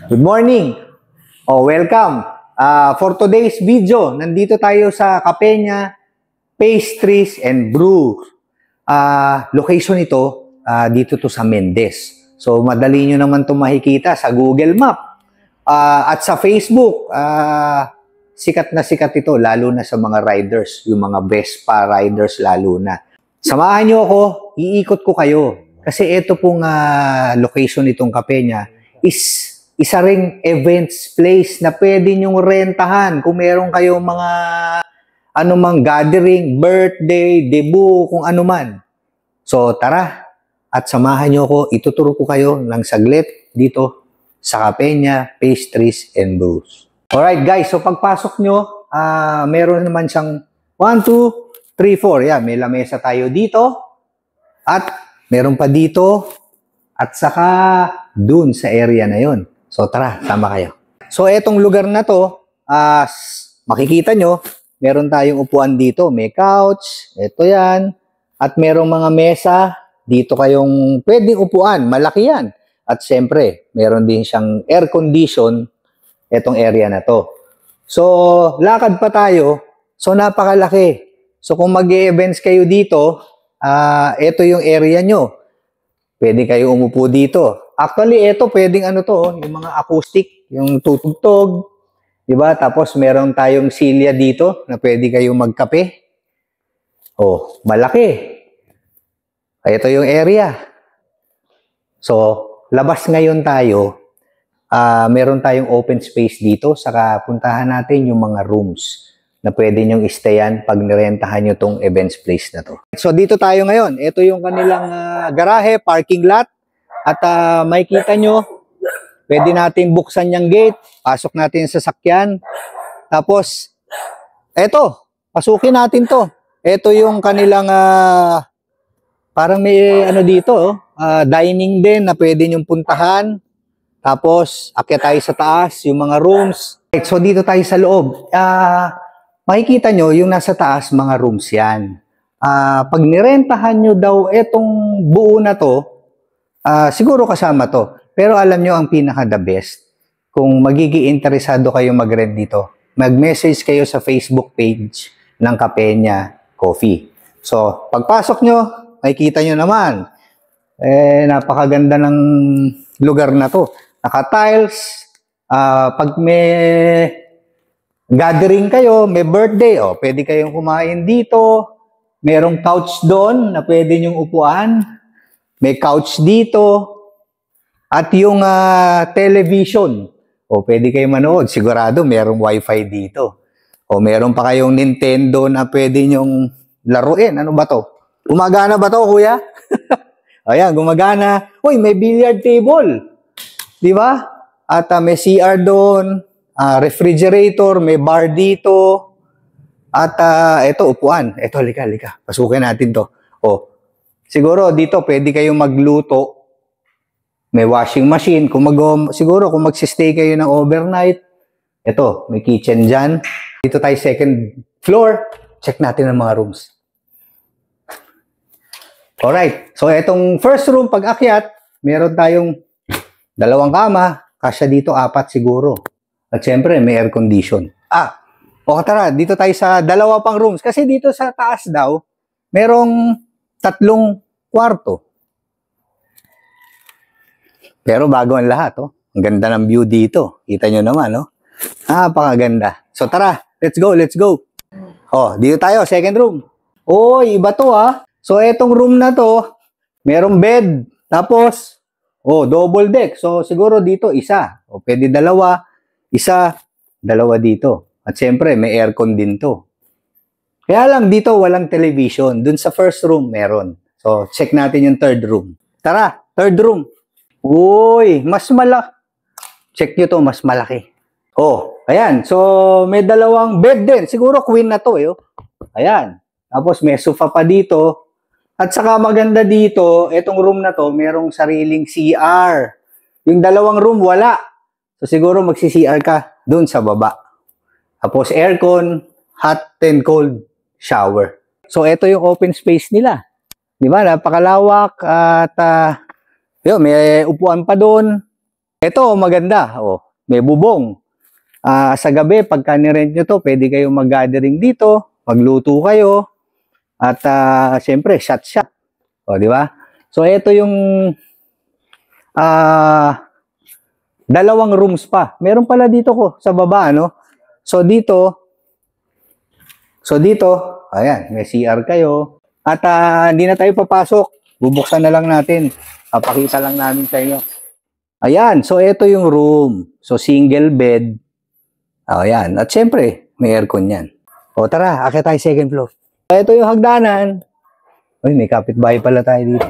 Good morning! Welcome! For today's video, nandito tayo sa Capena Pastries and Brew. Location ito, dito to sa Mendez. So, madali nyo naman ito makikita sa Google Map. At sa Facebook, sikat na sikat ito, lalo na sa mga riders, yung mga Vespa riders lalo na. Samahan nyo ako, iikot ko kayo. Kasi ito pong location itong Capena is isa ring events place na pwede nyong rentahan kung meron kayong mga anumang gathering, birthday, debut, kung ano man. So tara at samahan nyo ako, ituturo ko kayo ng saglit dito sa Capena Pastries and Brews. Alright guys, so pagpasok nyo, meron naman siyang 1, 2, 3, 4. Yan, may lamesa tayo dito at meron pa dito at saka dun sa area na yon. So tara, sama kayo. So etong lugar na to, makikita nyo, meron tayong upuan dito. May couch, ito yan. At merong mga mesa, dito kayong pwedeng upuan. Malaki yan. At syempre, meron din siyang air condition, etong area na to. So, lakad pa tayo. So, napakalaki. So, kung mag-e-events kayo dito, ito yung area nyo. Pwede kayo umupo dito. Actually, ito pwedeng ano to, yung mga acoustic, yung tutugtog, di ba? Tapos meron tayong silya dito na pwede kayong magkape. Oh, malaki. Ito yung area. So, labas ngayon tayo. Meron tayong open space dito. Saka puntahan natin yung mga rooms na pwede nyong istayan pag nirentahan nyo tong events place na to. So, dito tayo ngayon. Ito yung kanilang garahe, parking lot. At makikita nyo, pwede natin buksan yung gate, pasok natin sa sasakyan. Tapos, eto, pasukin natin to. Ito yung kanilang, parang may ano dito, dining din na pwede nyong puntahan. Tapos, akyat tayo sa taas, yung mga rooms. So, dito tayo sa loob. Makikita nyo, yung nasa taas, mga rooms yan. Pag nirentahan nyo daw etong buo na to, siguro kasama to. Pero alam nyo ang pinaka-the best. Kung magiging interesado kayo mag-rent dito, mag-message kayo sa Facebook page ng Capena Coffee. So, pagpasok nyo, makikita nyo naman. Napakaganda ng lugar na to. Naka-tiles. Pag may gathering kayo, may birthday, pwede kayong kumain dito. Merong couch doon na pwede nyong upuan. May couch dito. At yung television. Pwede kayo manood. Sigurado merong wifi dito. Meron pa kayong Nintendo na pwede nyong laruin. Ano ba to? Gumagana ba to, kuya? Ayan, gumagana. Uy, may billiard table. Di ba? At may CR doon. Refrigerator. May bar dito. At ito, upuan. Ito, halika. Pasukin natin to. Siguro dito pwede kayong magluto. May washing machine. Siguro kung magsistay kayo ng overnight, ito, may kitchen dyan. Dito tayo second floor. Check natin ang mga rooms. Alright. So, itong first room, pag akyat, meron tayong 2 kama. Kasya dito, 4 siguro. At syempre, may air condition. Tara, dito tayo sa 2 pang rooms. Kasi dito sa taas daw, merong 3 kwarto. Pero bago ang lahat, Ang ganda ng view dito. Kita nyo naman, Napakaganda. So tara, let's go. Dito tayo, second room. Iba to, So etong room na to, merong bed. Tapos, double deck. So siguro dito, isa. Pwede 2, isa, 2 dito. At siyempre, may aircon din to. Kaya lang dito walang television. Dun sa first room meron. So check natin yung third room. Tara, third room. Mas malaki. Check nyo to, mas malaki. Ayan. So may 2 bed din. Siguro queen na to. Ayan. Tapos may sofa pa dito. At saka maganda dito, etong room na to, merong sariling CR. Yung 2 room wala. So siguro magsi-CR ka dun sa baba. Tapos aircon, hot and cold shower. So, ito yung open space nila. Di ba? Napakalawak at may upuan pa doon. Ito, maganda. Oh, may bubong. Sa gabi, pagka nirent nyo to, pwede kayong mag-gathering dito, magluto kayo, at syempre, shot-shot. O, di ba? So, ito yung dalawang rooms pa. Meron pala dito ko sa baba, no? So, dito, ayan, may CR kayo. At hindi na tayo papasok. Bubuksan na lang natin. Papakita lang namin sa inyo. Ayan, so ito yung room. So, single bed. Ayan, at syempre, may aircon yan. O tara, akit tayo second floor. Ito yung hagdanan. Uy, may kapitbahay pala tayo dito.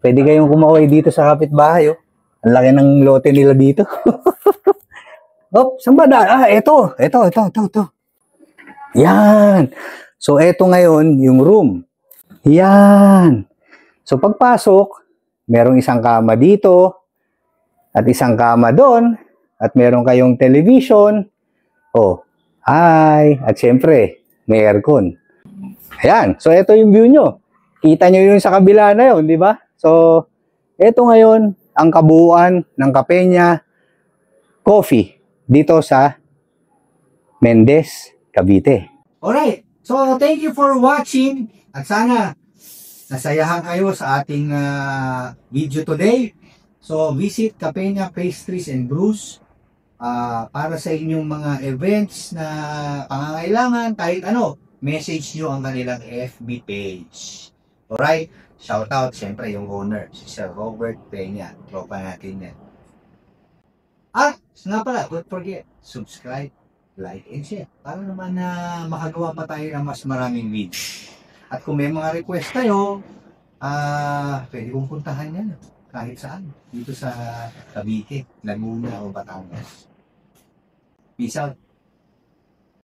Pwede kayong kumaway dito sa kapitbahay, oh. Ang laki ng lote nila dito. Oh, saan ba da? Ito. Yan. So, ito ngayon, yung room. Yan. So, pagpasok, merong isang kama dito, at isang kama doon, at meron kayong television. Oh, hi. At syempre, may aircon. Ayan. So, ito yung view nyo. Kita nyo yung sa kabila na yun, di ba? So, ito ngayon, ang kabuuan ng Capena Coffee dito sa Mendez, Cavite. Alright. So, thank you for watching. At sana, nasayahan kayo sa ating video today. So, visit Capena Pastries and Brews para sa inyong mga events na pangangailangan, kahit ano, message nyo ang kanilang FB page. Alright? Shout out, syempre, yung owner, si Sir Robert Peña. Tropa natin yan. Nga pala, don't forget, subscribe, like, and share. Para naman na makagawa pa tayo ng mas maraming video. At kung may mga request kayo, pwede kong puntahan yan. Kahit saan. Dito sa Cavite, Laguna o Batangas. Peace out.